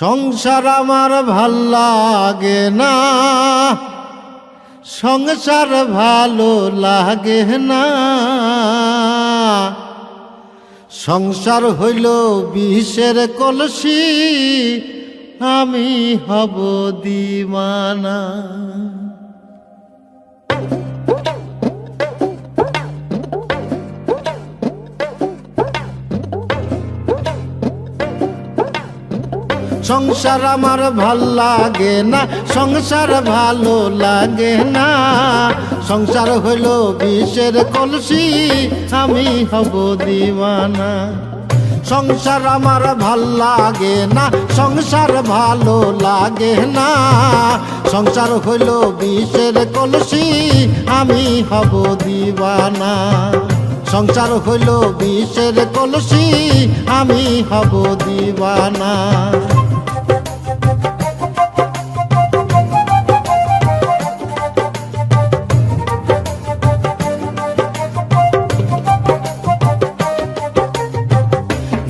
সংসার আমার ভাল লাগে না, সংসার ভালো লাগে না। সংসার হইল বিষের কলসি, আমি হব দিওয়ানা। সংসার আমার ভাল লাগে না, সংসার ভালো লাগে না। সংসার হইল বিষের কলসি, আমি হব দিওয়ানা। সংসার আমার ভাল লাগে না, সংসার ভালো লাগে না। সংসার হইল বিষের কলসি, আমি হব দিওয়ানা। সংসার হইল বিষের কলসি, আমি হব দিওয়ানা।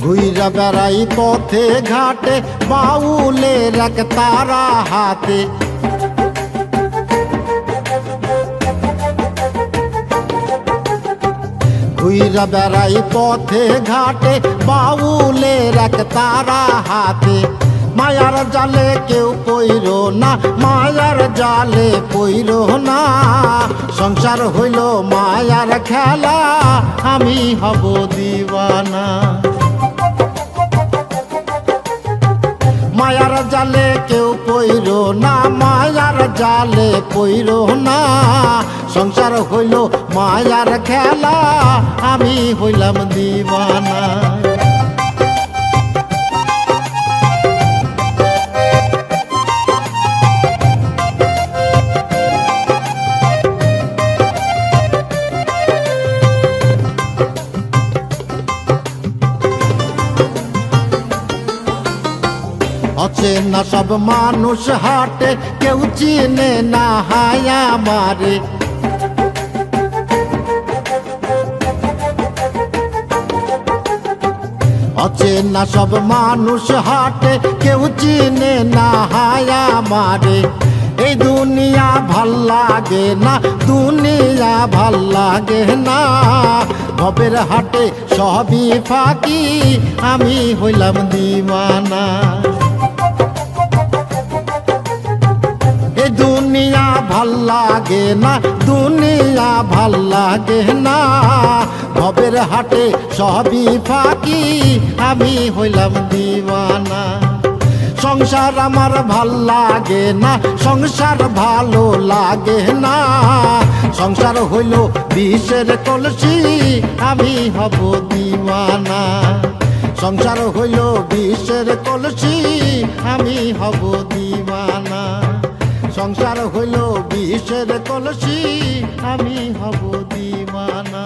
ঘুইরা বেড়াই পথে ঘাটে, বাউলের এক তারা হাতে। ঘুইরা বেড়াই পথে ঘাটে, বাউলের এক তারা হাতে। মায়ার জালে কেউ পইর না, মায়ার জালে পইর না। সংসার হইল মায়ার খেলা, আমি হব দিওয়ানা। মায়ার জালে কেউ পইর না, মায়ার জালে পইর না। সংসার হইল মায়ার খেলা, আমি হইলাম দিওয়ানা। অচেনা সব মানুষ হাটে, কেউ চিনে না হায়া মারে। অচেনা সব মানুষ হাটে, কেউ চিনে না হায়া মারে। এই দুনিয়া ভাল লাগে না, দুনিয়া ভাল লাগে না। ভবের হাটে সবই ফাঁকি, আমি হইলাম দিওয়ানা। দুনিয়া ভাল লাগে না, দুনিয়া ভাল লাগে না। ভবের হাটে সবই ফাঁকি, আমি হইলাম দিওয়ানা। সংসার আমার ভাল লাগে না, সংসার ভালো লাগে না। সংসার হইল বিষের কলসি, আমি হব দিওয়ানা। সংসার হইল বিষের কলসি, আমি হব দিওয়ানা। সংসার হইল বিষের কলসি, আমি হব দিওয়ানা।